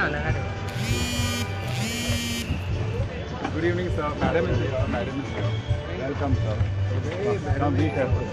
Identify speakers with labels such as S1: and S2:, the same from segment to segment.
S1: Good evening, sir. Madam is here. Madam is here. Welcome, sir. Now be careful.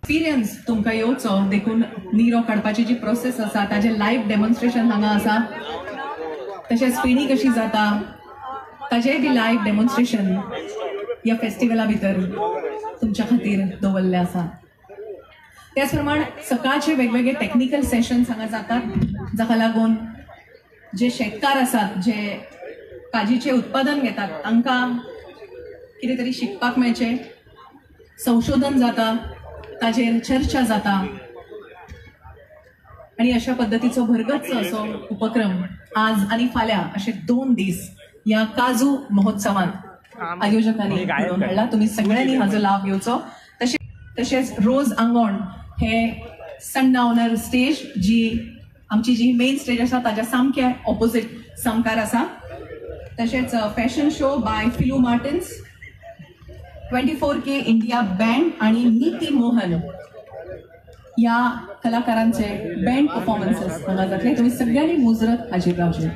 S2: Experience तुमकां येवचो देखून निरो काडपाची जी प्रोसेस आसा ताजे लायव्ह डेमॉन्स्ट्रेशन हांगा आसा तशेंच फेणी कशी जाता ताजेय बी लायव्ह डेमॉन्स्ट्रेशन ह्या फेस्टिवला भितर तुमच्या खातीर दवरल्ले आसा. त्याच प्रमाण सकाळचे वेगवेगळे टेक्निकल सेशन्स हांगा जातात जाका लागून जे शेतकार आसात जे काजीचे उत्पादन घेतात तांकां कितें तरी शिकपाक मेळचें, संशोधन जाता, ताजेर चर्चा जाता आणि अशा पद्धतीचो भरगच्च असो उपक्रम आज आणि फाल्यां असे 2 दीस या काजू महोत्सवात आयोजकांनी घडोवन हाडला. तुम्ही सगळ्यांनी हाजो लाभ घेवचो. तशेंच रोज आंगोण हे सनडावनर स्टेज जी आमची जी मेन स्टेज आसा ताच्या सामक्या ऑपोजिट सामकार आसा. तशेंच fashion show by Filu Martins, 24K India band आणि नीती मोहन या कलाकारांचे बँड परफॉर्मन्सेस हांगा जातले. तुम्ही सगळ्यांनी मुजरत हाजीर रावचे.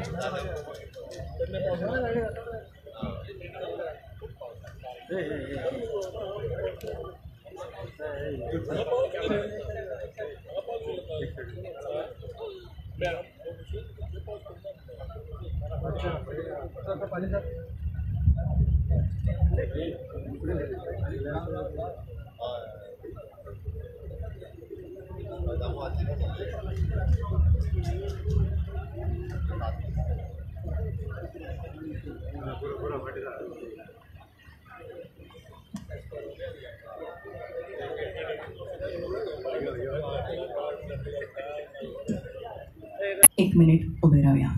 S2: एक मिनिट उभे राहूया.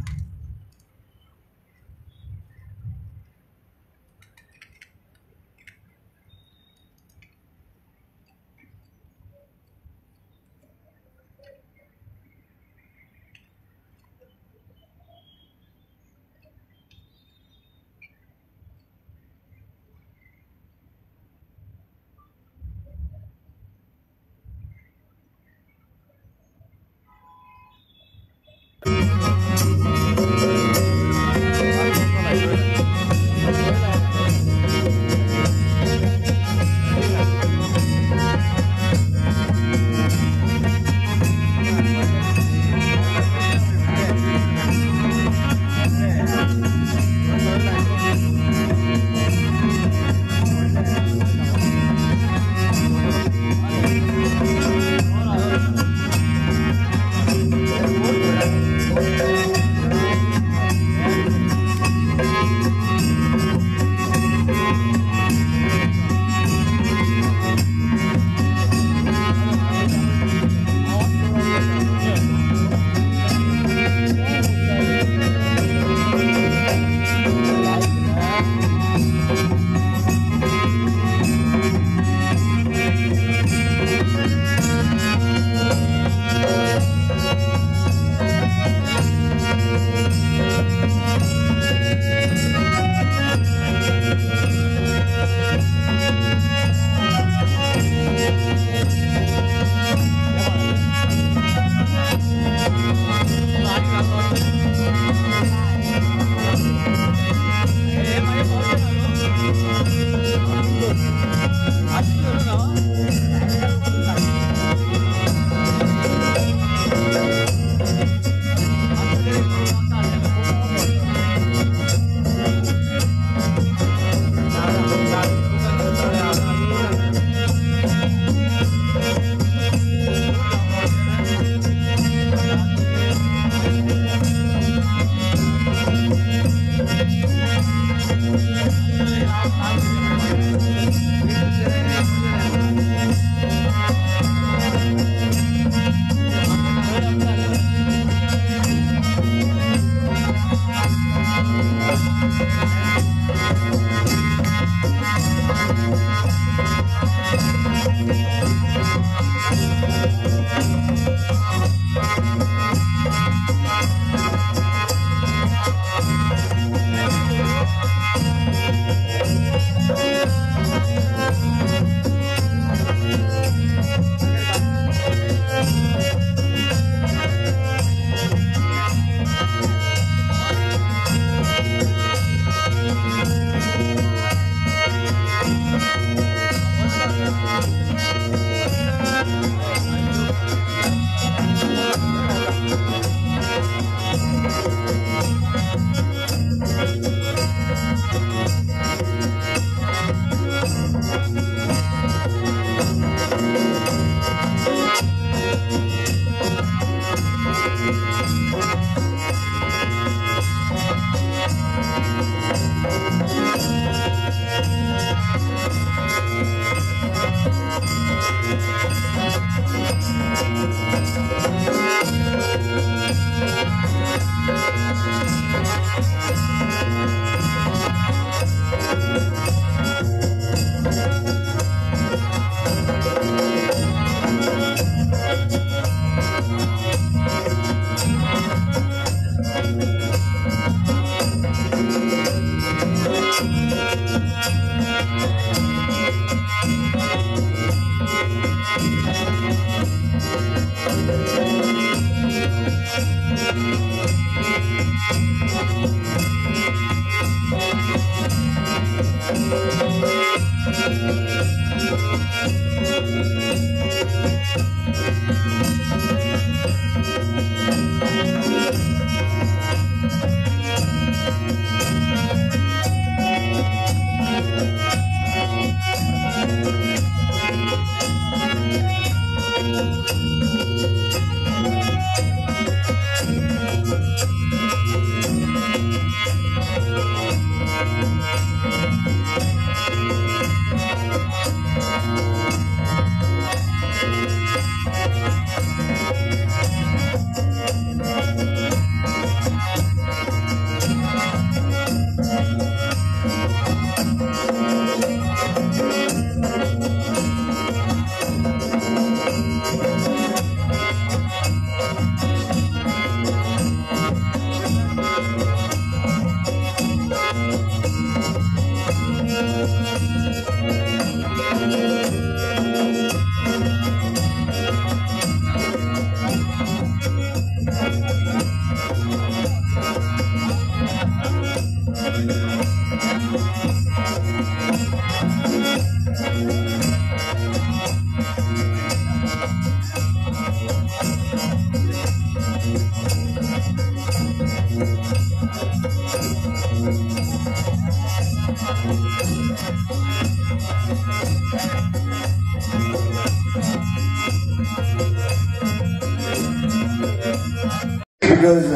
S3: Because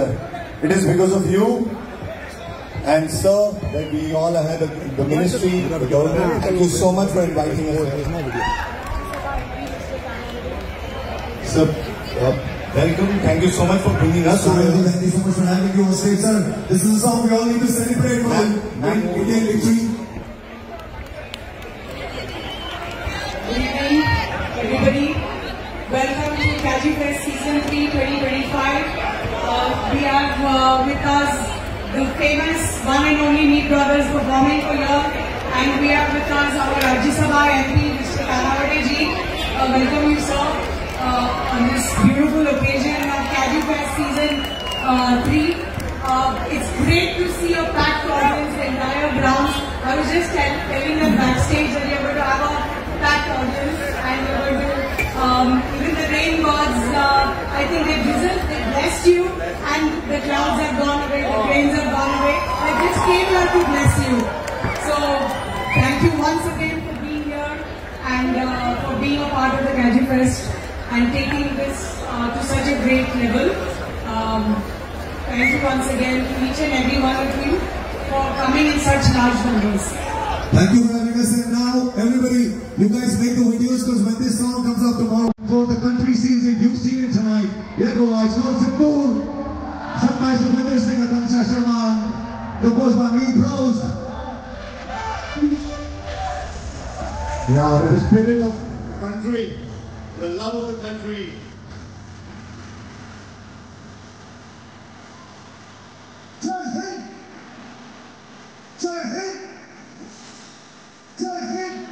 S3: it is because of you and sir that we all had the ministry, the government. Thank you so much for inviting us. Sir, welcome. Thank you so much for bringing us.
S4: Thank you so much for having you on stage, sir. This is a song we all need to celebrate for Indian victory.
S5: Good evening, everybody. Welcome to Kaji Fest Season 3 2025. We have with us the famous one and only Meet Brothers performing for you, and we have with us our Rajya Sabha MP, Mr. Tanawade ji. Welcome you, sir, on this beautiful occasion of Kaji Fest Season 3. It's great to see a packed audience, the entire grounds. I was just telling them backstage that we are going to have a packed audience, and we are going to even the rain gods, I think they've blessed you, and the clouds have gone away, the rains have gone away. I just came here to bless you. So thank you once again for being here and for being a part of the Kaji Fest and taking this to such a great level. Thank you once again to each and every one of you for coming in such large numbers.
S4: Thank you for having us, and now everybody, you guys make the videos, because when this song comes out tomorrow, for the country sees it, you've seen it tonight. Yeah, go guys, go Simple. Sometimes the winner singer Tansha Sharma, composed by me, Bros.
S3: Yeah, the spirit of country, the love of the country.
S4: Jai Hind! Jai Hind! Jai Hind!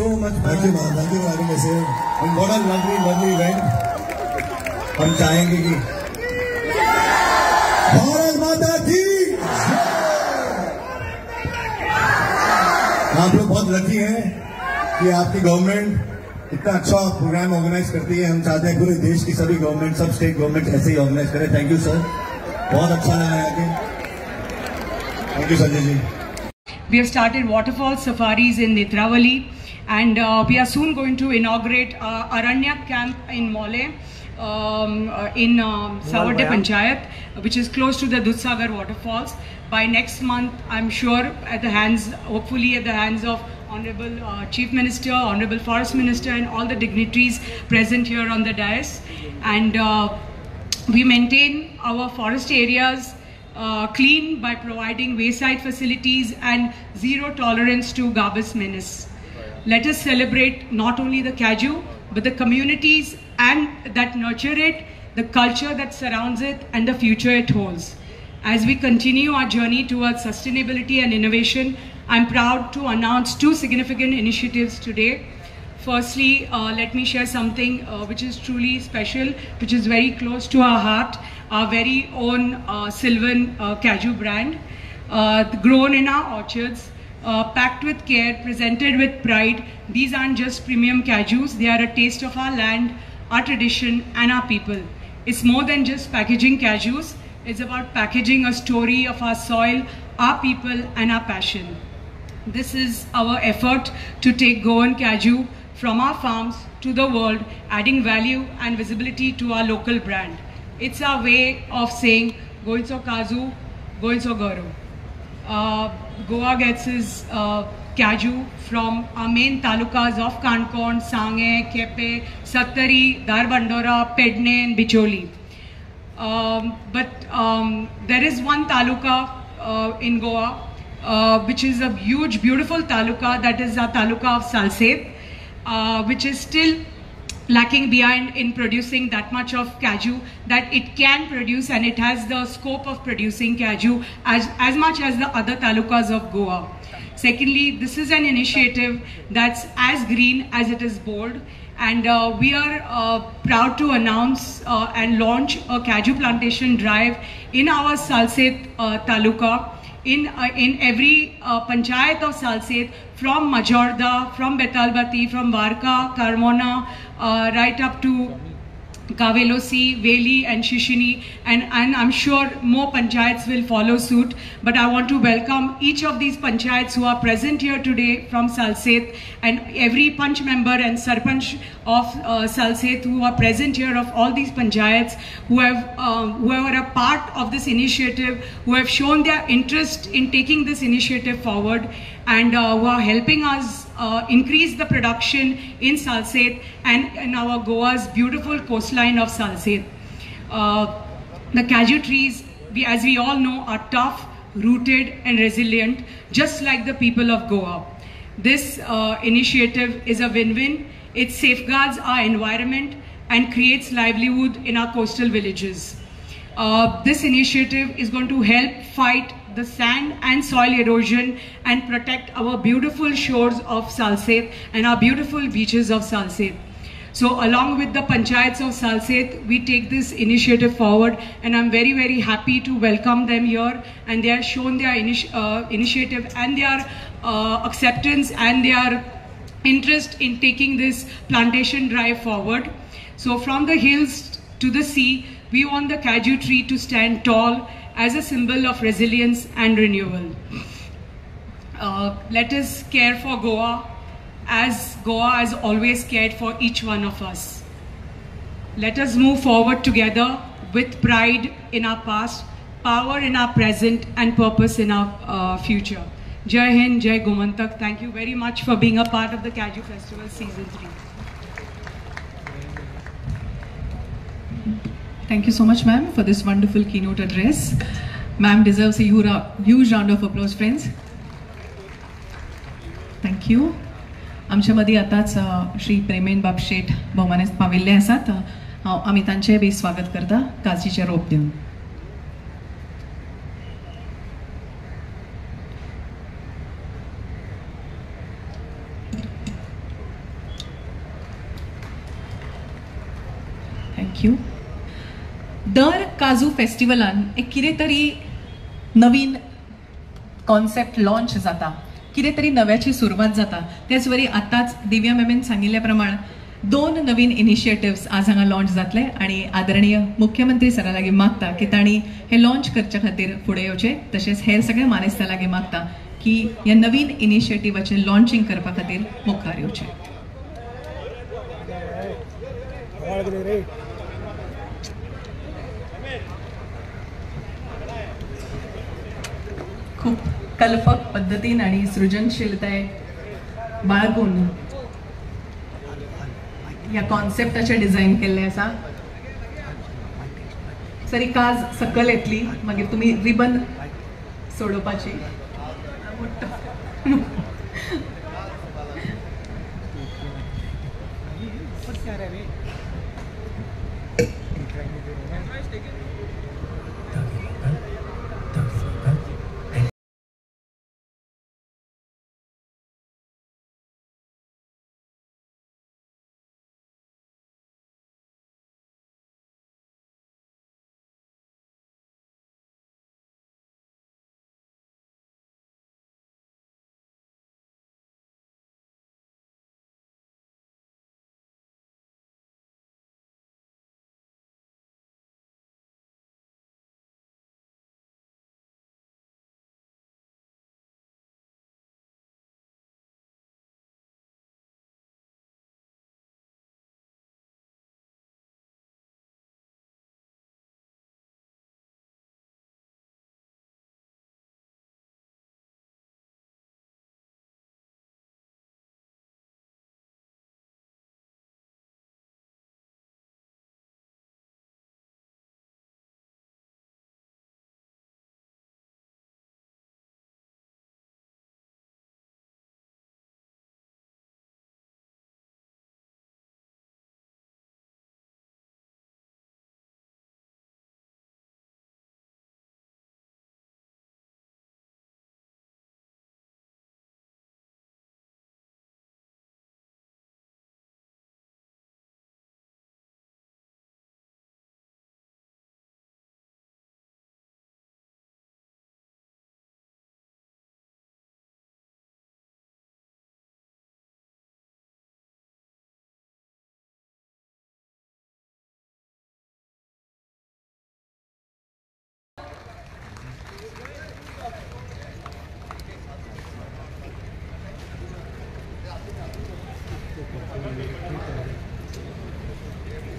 S3: so much. Thank you, man. Thank you for having us here. And what a lovely event. हम चाहेंगे कि भारत माता की आप लोग बहुत lucky हैं कि आपकी गवर्नमेंट इतना अच्छा प्रोग्राम ऑर्गेनाइज करती है. हम चाहते हैं पूरे देश की सभी गवर्नमेंट, सब स्टेट गवर्नमेंट ऐसे ही ऑर्गेनाइज करें. थैंक यू सर, बहुत अच्छा लगा आके. Thank you Sanjay ji.
S5: We have started waterfall safaris in Netravali, and we are soon going to inaugurate Aranyak camp in Mole, in Savarde Panchayat, which is close to the Dudhsagar waterfalls. By next month, I'm sure hopefully at the hands of Honorable Chief Minister, Honorable Forest Minister, and all the dignitaries present here on the dais. And we maintain our forest areas clean by providing wayside facilities and zero tolerance to garbage menace. Let us celebrate not only the Kaju, but the communities and that nurture it, the culture that surrounds it, and the future it holds. As we continue our journey towards sustainability and innovation, I'm proud to announce two significant initiatives today. Firstly, let me share something which is truly special, which is very close to our heart, our very own Sylvan Kaju brand, grown in our orchards, packed with care, presented with pride. These aren't just premium Kajus, they are a taste of our land, our tradition, and our people. It's more than just packaging Kajus, it's about packaging a story of our soil, our people, and our passion. This is our effort to take Goan Kaju from our farms to the world, adding value and visibility to our local brand. It's our way of saying Goinso Kazu, Goinso Goro. Goa gets its Kaju from our main talukas of Kankon, Sange, Kepe, Sattari, Darbandora, Pedne, and Bicholi. But there is one taluka in Goa which is a huge, beautiful taluka, that is our taluka of Salsette, which is still lacking behind in producing that much of Kaju that it can produce, and it has the scope of producing Kaju as much as the other talukas of Goa. Secondly, this is an initiative that's as green as it is bold, and we are proud to announce and launch a Kaju plantation drive in our Salsette taluka, in every panchayat of Salsette, from Majorda, from Betalbati, from Varka, Carmona, right up to Kavelosi, Veli, and Shishini, and I'm sure more panchayats will follow suit. But I want to welcome each of these panchayats who are present here today from Salsette, and every panch member and sarpanch of Salsette who are present here of all these panchayats who are a part of this initiative, who have shown their interest in taking this initiative forward, and who are helping us increase the production in Salsette and in our Goa's beautiful coastline of Salsette. The Kaju trees, as we all know, are tough, rooted, and resilient, just like the people of Goa. This initiative is a win-win. It safeguards our environment and creates livelihood in our coastal villages. This initiative is going to help fight the sand and soil erosion and protect our beautiful shores of Salsette and our beautiful beaches of Salsette. So along with the panchayats of Salsette, we take this initiative forward, and I'm very, very happy to welcome them here, and they have shown their initiative and their acceptance and their interest in taking this plantation drive forward. So from the hills to the sea, we want the Kaju tree to stand tall as a symbol of resilience and renewal. Let us care for Goa as Goa has always cared for each one of us. Let us move forward together with pride in our past, power in our present, and purpose in our future. Jai Hind, Jai Gomantak. Thank you very much for being a part of the Kaju Festival Season 3.
S2: Thank you so much, ma'am, for this wonderful keynote address. Ma'am deserves a huge round of applause, friends. Thank you. आमच्यामध्ये आताच श्री प्रेमेन बाब शेठ भोवमानेस्त पाविल्ले आसात. आमी तांचेय B स्वागत करता काजीचे रोप दिवन. थँक्यू. दर काजू फेस्टिवलान एक कितें तरी नवीन कॉन्सेप्ट लॉन्च जाता, कितें तरी नव्याची सुरवात जाता. त्याच वरी आतांच दिव्या मॅमीन सांगिल्ल्या प्रमाण 2 नवीन इनिशिएटिव्स आज हांगा लॉन्च जातले आणि आदरणीय मुख्यमंत्री सरा लागीं मागता की तांणी हे लॉन्च करचे खातीर फुडें येवचे. तशेंच हेर सगळ्या मानेस्तां लागीं मागता की ह्या नवीन इनिशिएटिव्हाचें लॉन्चिंग करपा खातीर मुखार येवचें. खूप कल्पक पद्धतीन आणि सृजनशीलताय बाळगून ह्या कॉन्सेप्टाचे डिझाईन केल्ले आसा. सरी काज सकल येतली, मागीर तुमी रिबन सोडोवपाची.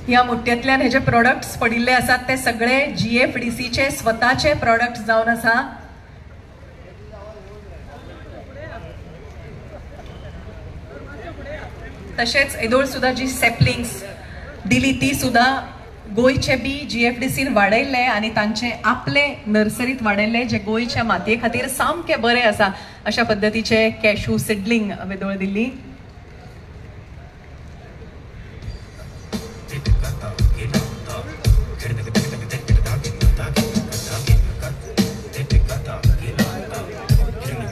S2: ह्या मुठ्यांतल्यान हे जे प्रोडक्ट्स पडिल्ले आसात ते सगळे GFDCचे स्वताचे प्रोडक्ट्स जावन आसा. तशेंच येदोळ सुद्धा जी सॅपलिंग्स दिली ती सुद्धा गोयचे बी GFDCन वाडयल्ले आनी तांचे आपले नर्सरीत वाडयल्ले जे गोयच्या मातये खातीर सामके बरे आसा अशा पद्दतीचे कॅशू सिडलिंग वेदोळ दिल्ली.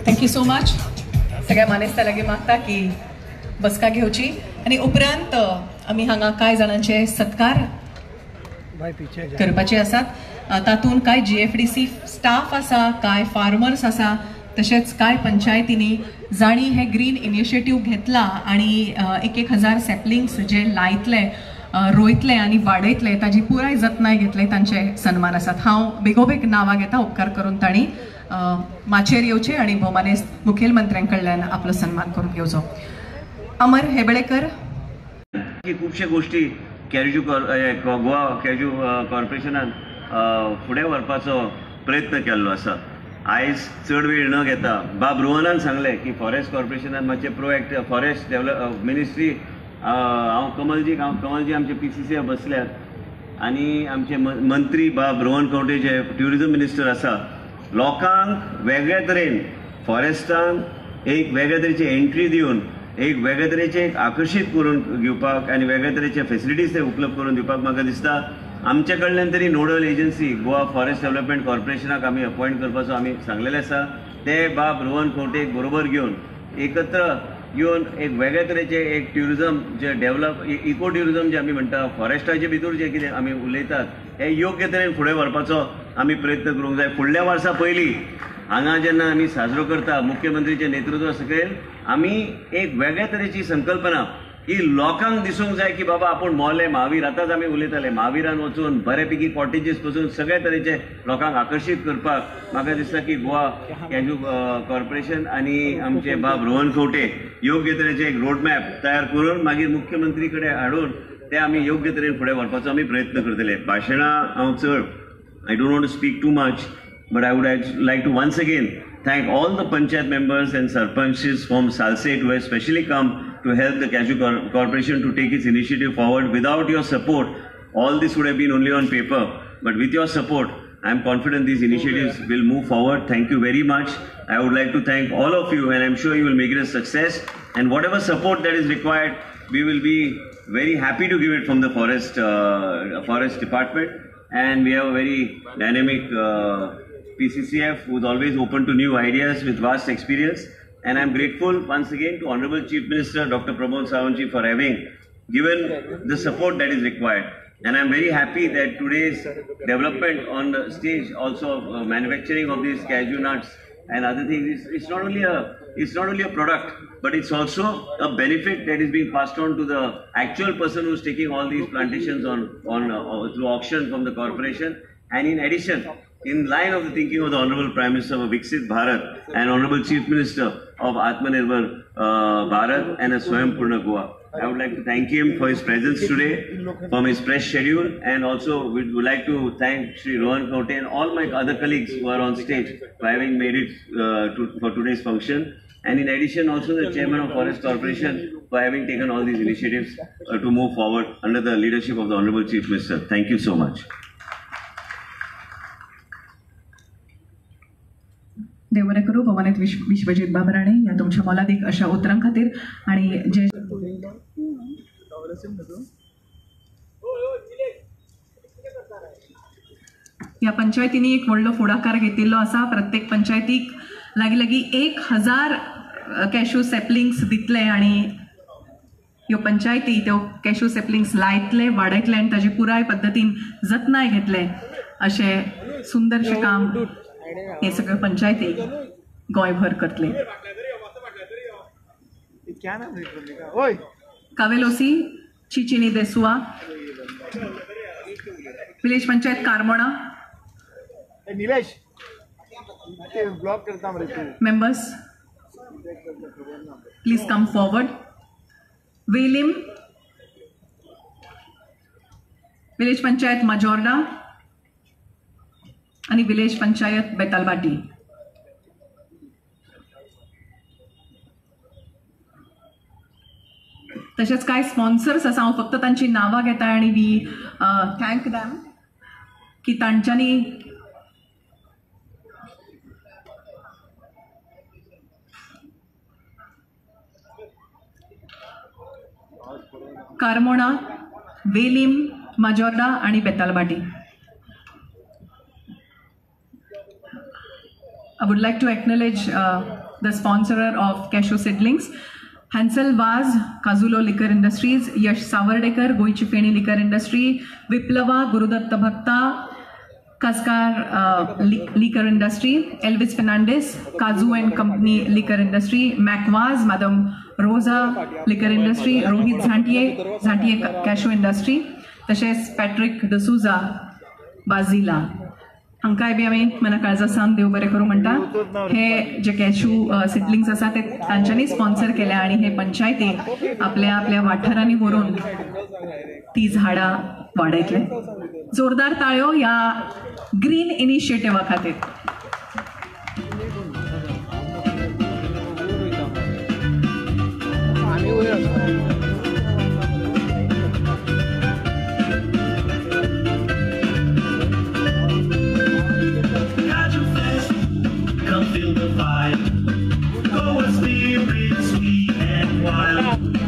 S2: Thank you so much. सगळ्या मानेस्तां लागीं मागता की बसका घेवची आनी उपरांत आमी हांगा कांय जाणांचे सत्कार करपाचे आसात. तातूंत कांय GFDC स्टाफ आसा, कांय फार्मर्स आसा, तशेंच कांय पंचायतींनी जाणी हे ग्रीन इनिशिएटीव घेतला आनी 1,000 सॅपलिंग्स जे लायतले, रोयतले आनी वाडयतले ताजी पुराय जतनाय घेतले तांचे सन्मान आसात. हांव बेगोबेग नांवां घेता. उपकार करून तांणी माचेर येवचे आनी भोवमानेस्त मुखेलमंत्र्यां कडल्यान आपलो सन्मान करून घेवचो. अमर हेबळेकर.
S6: खुबशे गोष्टी गोवा कॅज्यू कॉर्पोरेशनान फुडें व्हरपाचो प्रयत्न केल्लो आसा. आयज चड वेळ न घेता बाब रोहनान सांगलें की फॉरेस्ट कॉर्पोरेशनान मातशें प्रोएक्ट फॉरेस्ट डेव्हलप मिनिस्ट्री हांव कमलजी आमचे PCC बसल्यात आनी आमचे मंत्री बाब रोहन खंवटे जे ट्युरिजम मिनिस्टर आसा, लोकांक वेगळ्या तरेन फॉरेस्टान एक वेगळ्या तरेची एंट्री दिवन एक वेगळ्या तरेचे आकर्शीत करून घेवपाक आनी वेगळ्या तरेचे फेसिलिटीज ते उपलब्ध करून दिवपाक म्हाका दिसता आमचे कडल्यान तरी nodal agency Goa forest development कॉर्पोरेशनाक आमी अपॉयंट करपाचो आमी सांगलेले आसा. ते बाब रोहन खंवटेक बरोबर घेवन एकत्र घेवन एक वेगळ्या तरेचे एक ट्युरिजम जे डेव्हलप इको ट्युरिजम जे आमी म्हणटा फॉरेस्टाचे भितर जे कितें आमी उलयतात हे योग्य तरेन फुडें व्हरपाचो आमी प्रयत्न करूंक जाय. फुडल्या वर्सा पयलीं हांगा जेन्ना आमी साजरो करता मुख्यमंत्रीचे नेतृत्वा सकयल आमी एक वेगळ्या तरेची संकल्पना की लोकांक दिसूंक जाय की बाबा आपूण मोले महावीर आतांच आमी उलयताले महावीरान वचून बऱ्यापैकी कॉटेजीस पसून सगळ्या तरेचे लोकांक आकर्शीत करपाक म्हाका दिसता की गोवा कॅज्यू कॉर्पोरेशन आनी आमचे बाब रोहन खंवटे योग्य तरेचे एक रोडमॅप तयार करून मागीर मुख्यमंत्री कडेन हाडून ते आमी योग्य तरेन फुडें व्हरपाचो आमी प्रयत्न करतले. भाशणां हांव चड I don't want to speak too much but I would like to once again thank all the panchayat members and sarpanches from Salsette who have specially come to help the Cashew Corporation to take its initiative forward. Without your support, all this would have been only on paper. But with your support, I am confident these initiatives will move forward. Thank you very much. I would like to thank all of you, and I am sure you will make it a success. And whatever support that is required, we will be very happy to give it from the forest department. And we have a very dynamic PCCF who is always open to new ideas with vast experience, and I am grateful once again to Honorable Chief Minister Dr. Pramod Sawant for having given the support that is required. And I am very happy that today's development on the stage also manufacturing of these cashew nuts and other things it's not only a product, but it's also a benefit that is being passed on to the actual person who is taking all these plantations on through auction from the corporation. And in addition, in line of the thinking of the Honorable Prime Minister of Viksit Bharat and Honorable Chief Minister of Atmanirbhar Bharat and a Swaympurna Goa, I would like to thank him for his presence today, from his press schedule, and also we would like to thank Shri Rohan Khawte and all my other colleagues who are on stage for having made it for today's function. And in addition, also the Chairman of Forest Corporation for having taken all these initiatives to move forward under the leadership of the Honorable Chief Minister. Thank you so much.
S2: देव बरें करूं. भवानीत विश्वजीत बाबराणे या तुमच्या मोलादीक अशा उतरां खातीर आनी जे ह्या पंचायतींनी एक व्हडलो फुडाकार घेतिल्लो आसा. प्रत्येक पंचायतीक लागीं 1000 कॅश्यू सॅपलिंग्स दितले आनी ह्यो पंचायती त्यो कॅश्यू सॅपलिंग्स लायतले, वाडयतले आनी ताजी पुराय पद्दतीन जतनाय घेतले अशें सुंदरशें काम हे सगळे पंचायती गोंयभर करतले. Cavelossim Chinchinim Deussua village panchayat Carmona members please come forward. Velim village panchayat Majorda आणि विलेज पंचायत बेतालबाटी. तसेच काय स्पॉन्सर्स आसा, हांव फक्त तांची नांवां घेता आनी वी थँक दॅम की तांच्यांनी कारमोणा, वेलिम, माजोर्डा आणि Betalbatim. I would like to acknowledge the sponsorer of cashew seedlings, Hansel Vaz, Kazulo Liquor Industries, Yash Savardekar, Goichi Feni Liquor Industry, Viplava, Gurudatta Bhakta, Kaskar Liquor Industry, Elvis Fernandez, Kazu and Company Liquor Industry, Macvaz, Madam Rosa Liquor Industry, Rohit Zantiye Cashew Industry, तशेंच Patrick D'Souza, Bazila. हांकाय B आमी मना काळजा सावन देव बरें करूं म्हणटा. हे जे cashew seedlings आसा ते तांच्यांनी स्पॉन्सर केल्या आनी हे पंचायतीक आपल्या आपल्या वाठारांनी व्हरून ती झाडां वाडयतले. जोरदार ताळयो ह्या ग्रीन इनिशिएटिव्हा खातीर.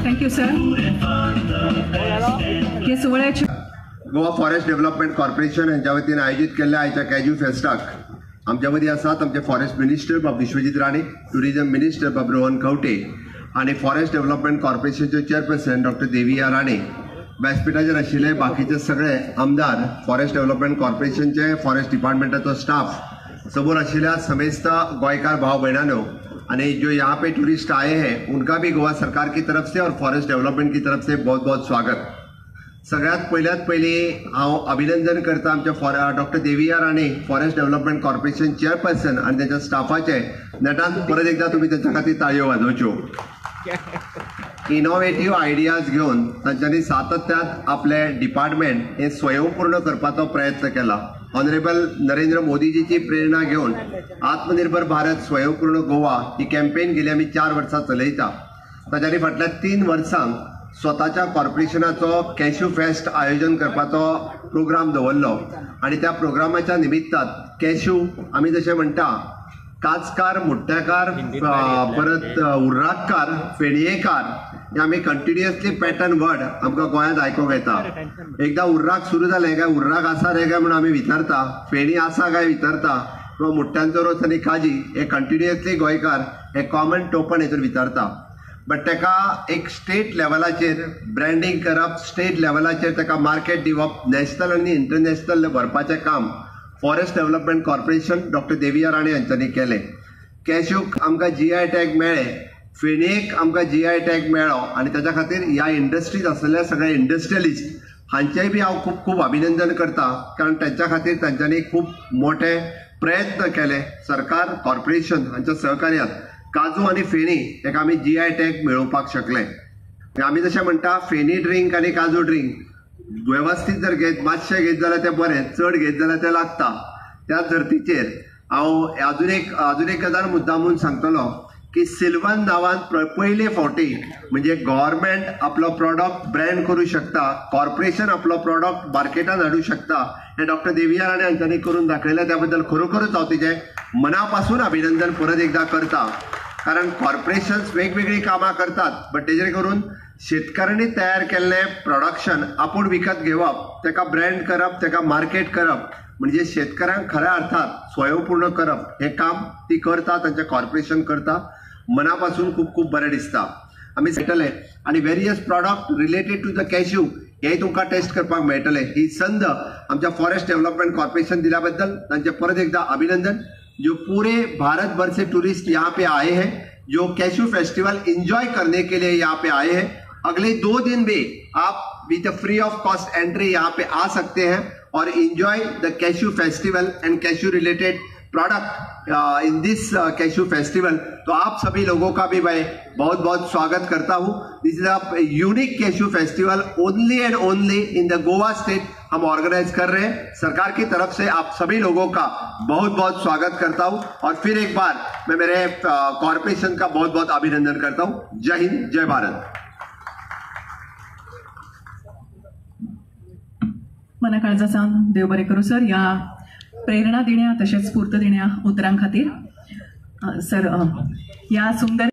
S2: Thank you sir. हे सुवाळ्याचे
S7: गोवा फॉरेस्ट डेव्हलपमेंट कॉर्पोरेशन यांच्या वतीन आयोजित केल्ल्या आयच्या कॅज्यू फेस्टाक आमच्या मदीं आसात आमचे फॉरेस्ट मिनिस्टर बाब विश्वजीत राणे, टुरिजम मिनिस्टर बाब रोहन खंवटे आणि फॉरेस्ट डेव्हलपमेंट कॉर्पोरेशनचे चेअरपर्सन डॉक्टर देविया राणे, व्यासपीठाचेर आशिल्ले बाकीचे सगळे आमदार, फॉरेस्ट डेव्हलपमेंट कॉर्पोरेशनचे, फॉरेस्ट डिपार्टमेंटाचो स्टाफ, समोर आशिल्ल्या समेस्त गोयकार भाव बहनों, आणि जो यहाँ पे टूरिस्ट आए हैं उनका भी गोवा सरकार की तरफ से और फॉरेस्ट डेव्हलपमेंट की तरफ से बहुत बहुत स्वागत। सगळ्यात पयली हांव अभिनंदन करता आमच्या doctor Deviya Rane, forest development corporation chairperson आणि त्यांच्या स्टाफाचे। नेटान परत एकदा तुम्ही त्यांच्या खातीर ताळयो वाजोवच्यो। इनोव्हेटिव्ह आयडियाज घेऊन तांच्यांनी सातत्यात आपले डिपार्टमेंट हे स्वयंपूर्ण करपाचो प्रयत्न केला। ऑनरेबल नरेंद्र मोदीजीची प्रेरणा घेऊन आत्मनिर्भर भारत स्वयंपूर्ण गोवा ही कॅम्पेन गेली आम्ही 4 वर्सां चलयता। ताच्या फाटल्या 3 वर्सांक स्वताच्या कॉर्पोरेशनाचो कॅश्यू फेस्ट आयोजन करपाचो प्रोग्राम दवरलो आणि त्या प्रोग्रामाच्या निमित्तान कॅश्यू आमी जशें म्हणटा काचकार, मुट्ट्याकार, परत उर्राककार, फेणयेकार हे आमी कंटिन्युअसली पॅटर्न वर्ड आमकां गोंयांत आयकूंक येता। एकदा उर्राक सुरू जालें काय उर्राक आसा रे काय म्हणून आमी विचारता, फेणी आसा काय विचारता, किंवा मुट्ट्यांचो रोस आनी काजी हे कंटिन्युअसली गोंयकार हे कॉमन टोपण हेतून विचारता। बट तेका एक स्टेट लेवलाचेर ब्रँडिंग करप, स्टेट लेवलाचेर तेका मार्केट दिवप, नॅशनल आनी इंटरनॅशनल व्हरपाचें काम forest development corporation doctor Deviya Rane यांच्यानी केले। कॅश्यूक आमकां GI टॅग मेळ्ळे, फेणयेक आमकां GI टॅग मेळ्ळो आणि त्याच्या खातीर ह्या इंडस्ट्रीज आसलेले सगळे इंडस्ट्रियलिस्ट हांचेय बी हांव खूब खूब अभिनंदन करता, कारण त्यांच्या खातीर तांच्यांनी खूब मोठे प्रयत्न केले। सरकार, कॉर्पोरेशन हांच्या सहकार्यात काजू आणि फेणी हेका आमी GI टॅग मेळोवपाक शकले। आमी जशें म्हणटा फेणी ड्रिंक आणि काजू ड्रिंक व्यवस्थित जर घेत, मातशें घेत जाल्यार तें बरें, चड घेत जाल्यार तें लागता। त्या धर्तीचेर हांव अजून एक गजाल मुद्दामून सांगतलो की सिल्वन नांवान पयले फावटी म्हणजे गव्हर्नमेंट आपलो प्रॉडक्ट ब्रँड करू शकता, कॉर्पोरेशन आपलो प्रॉडक्ट मार्केटात हाडू शकता, हे डॉक्टर देविया राणे हांच्यांनी करून दाखयलें। त्या बद्दल खरोखरच हांव तिचें मनापासून अभिनंदन परत एकदा करता, कारण कॉर्पोरेशन्स वेगवेगळी कामां करतात, बट तेजेर करून शेतकऱ्यांनी तयार केल्लें प्रोडक्शन आपूण विकत घेवप, तेका ब्रँड करप, तेका मार्केट करप, म्हणजे शेतकऱ्यांक खऱ्या अर्थात स्वयंपूर्ण करप हे काम ती करता, तांचें कॉर्पोरेशन करता। मनापासून खूब खूब बरें दिसता। आमी मेळटले आणि various product related to the cashew हेय तुमकां टेस्ट करपाक मेळटले। ही संद आमच्या फॉरेस्ट डेव्हलपमेंट कॉर्पोरेशन दिल्या बद्दल तांचे परत एकदा अभिनंदन। जो पूरे भारत भर से टूरिस्ट यहाँ पे आए हैं, जो कैशू फेस्टिवल एंजॉय करने के लिए यहाँ पे आए हैं, अगले 2 दिन भी आप with free of cost entry यहाँ पे आ सकते हैं और enjoy the cashew festival and cashew related product in this cashew festival. तो आप सभी लोगों का भी मैं बहुत बहुत स्वागत करता हूँ। This is a unique cashew festival only and only in the Goa state हम ऑर्गेनाइज कर रहे हैं। सरकार की तरफ से आप सभी लोगों का बहुत बहुत स्वागत करता हूँ और फिर एक बार मैं मेरे कॉर्पोरेशन का बहुत बहुत अभिनंदन करता हूँ। जय हिंद, जय भारत।
S2: मना काळजा सांग देव बरें करूं सर या प्रेरणा देण्या तशेंच स्फूर्त देण्या उतरां खातीर। सर या सुंदर